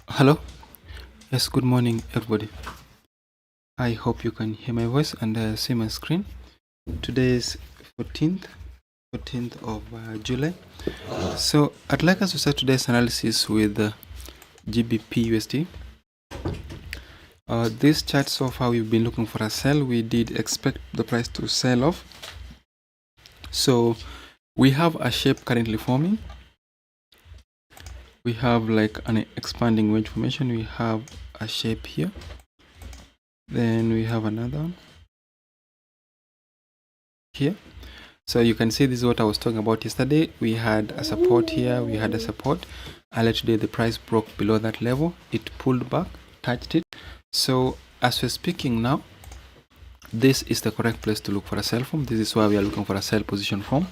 Hello. Yes, good morning, everybody. I hope you can hear my voice and see my screen. Today is 14th of July. So I'd like us to start today's analysis with GBP USD. This chart so far we've been looking for a sell. We did expect the price to sell off. So we have a shape currently forming. We have like an expanding wedge formation. We have a shape here. Then we have another one here. So you can see this is what I was talking about yesterday. We had a support here, we had a support. Earlier today the price broke below that level. It pulled back, touched it. So as we're speaking now, this is the correct place to look for a sell from. This is why we are looking for a sell position from.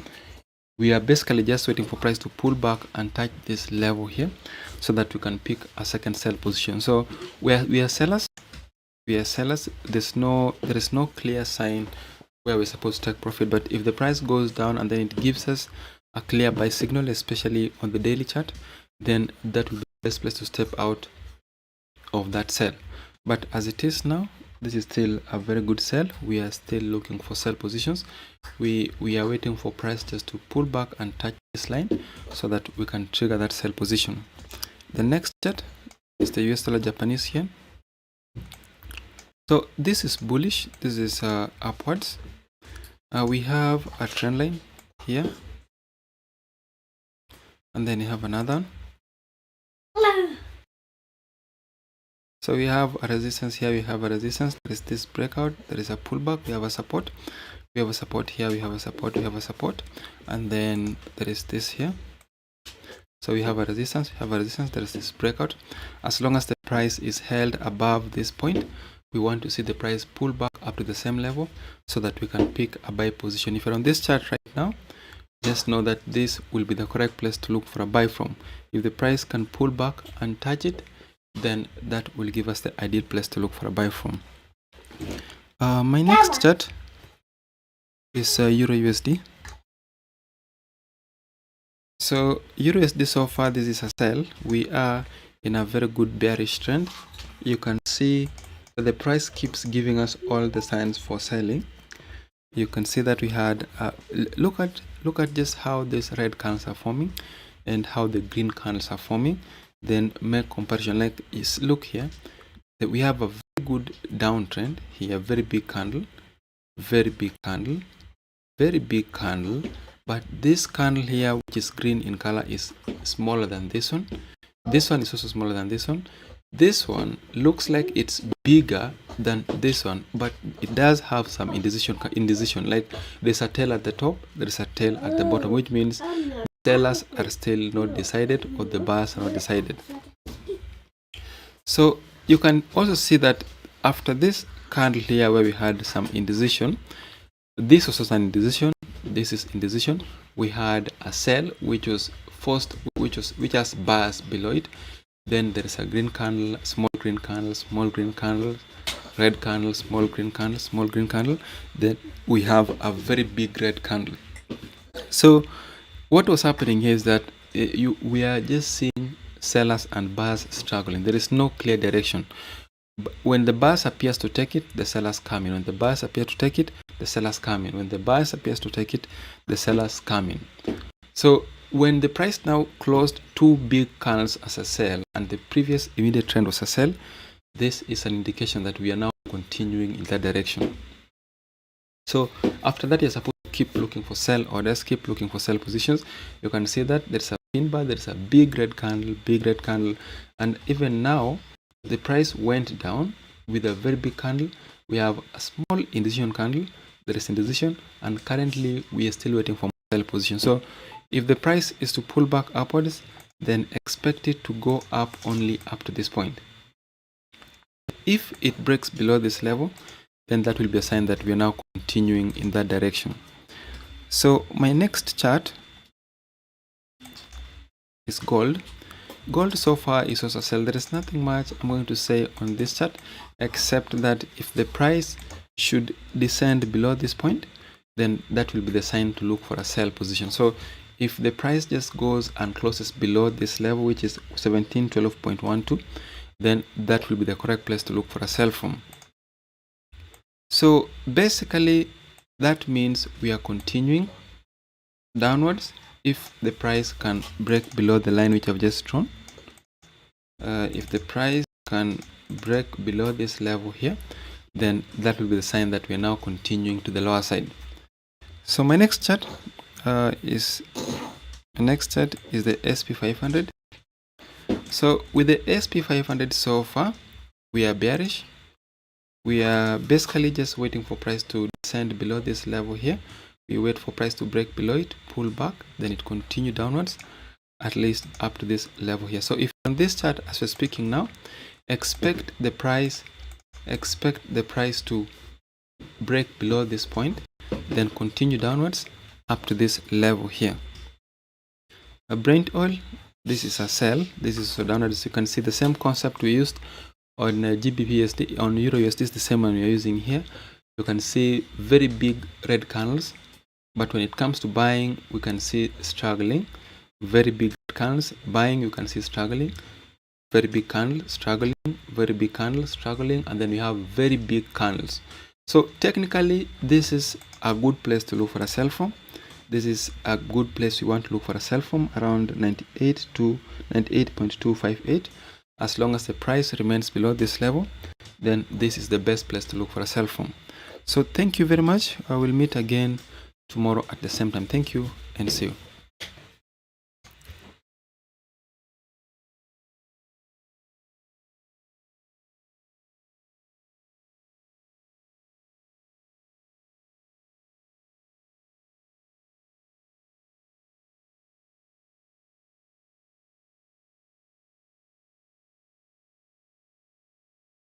We are basically just waiting for price to pull back and touch this level here so that we can pick a second sell position. So we are sellers. We are sellers. There is no clear sign where we're supposed to take profit, but if the price goes down and then it gives us a clear buy signal, especially on the daily chart, then that will be the best place to step out of that sell. But as it is now, this is still a very good sell. We are still looking for sell positions. We are waiting for price just to pull back and touch this line so that we can trigger that sell position. The next chart is the US dollar Japanese yen. So this is bullish. This is upwards. We have a trend line here, and then you have another one. So we have a resistance here, we have a resistance, there is this breakout, there is a pullback, we have a support, we have a support here, we have a support, we have a support, and then there is this here. So we have a resistance, there is this breakout. As long as the price is held above this point, we want to see the price pull back up to the same level so that we can pick a buy position. If you're on this chart right now, just know that this will be the correct place to look for a buy from. If the price can pull back and touch it, then that will give us the ideal place to look for a buy from. My next chart is Euro USD. So Euro USD so far, this is a sell. We are in a very good bearish trend. You can see that the price keeps giving us all the signs for selling. You can see that we had look at just how these red candles are forming and how the green candles are forming. Then make comparison. Like look here, that we have a very good downtrend here, very big candle, very big candle, very big candle. But this candle here, which is green in color, is smaller than this one. This one is also smaller than this one. This one looks like it's bigger than this one, but it does have some indecision. Like there's a tail at the top, there's a tail at the bottom, which means sellers are still not decided or the buyers are not decided. So you can also see that after this candle here where we had some indecision, this was also an indecision, this is indecision. We had a sell which was forced, which has buyers below it. Then there is a green candle, small green candle, small green candle, red candle, small green candle, small green candle. Then we have a very big red candle. So what was happening here is that we are just seeing sellers and buyers struggling. There is no clear direction. When the buyers appears to take it, the sellers come in. When the buyers appear to take it, the sellers come in. When the buyers appears to take it, the sellers come in. So when the price now closed two big candles as a sell and the previous immediate trend was a sell, this is an indication that we are now continuing in that direction. So after that, you're supposed to keep looking for sell orders, keep looking for sell positions. You can see that there's a pin bar, there's a big red candle, and even now the price went down with a very big candle. We have a small indecision candle, there is indecision, and currently we are still waiting for sell position. So if the price is to pull back upwards, then expect it to go up only up to this point. If it breaks below this level, then that will be a sign that we are now continuing in that direction. So my next chart is gold. Gold so far is also a sell. There is nothing much I'm going to say on this chart, except that if the price should descend below this point, then that will be the sign to look for a sell position. So If the price just goes and closes below this level, which is 1712.12, then that will be the correct place to look for a sell from. So basically that means we are continuing downwards if the price can break below the line which I've just drawn. If the price can break below this level here, then that will be the sign that we are now continuing to the lower side. So my next chart is the SP500. So with the SP500 so far, we are bearish. We are basically just waiting for price to descend below this level here. We wait for price to break below it, pull back, then it continue downwards, at least up to this level here. So if on this chart, as we're speaking now, expect the price to break below this point, then continue downwards up to this level here. A Brent oil, this is a sell, this is so downwards. You can see the same concept we used on GBP/USD, on Euro USD is the same one we are using here. You can see very big red candles, but when it comes to buying, we can see struggling. Very big candles, buying, you can see struggling. Very big candle, struggling, very big candle, struggling, and then we have very big candles. So technically, this is a good place to look for a sell from. This is a good place you want to look for a sell from, around 98 to 98.258. As long as the price remains below this level, then this is the best place to look for a sell from. So thank you very much. I will meet again tomorrow at the same time. Thank you and see you.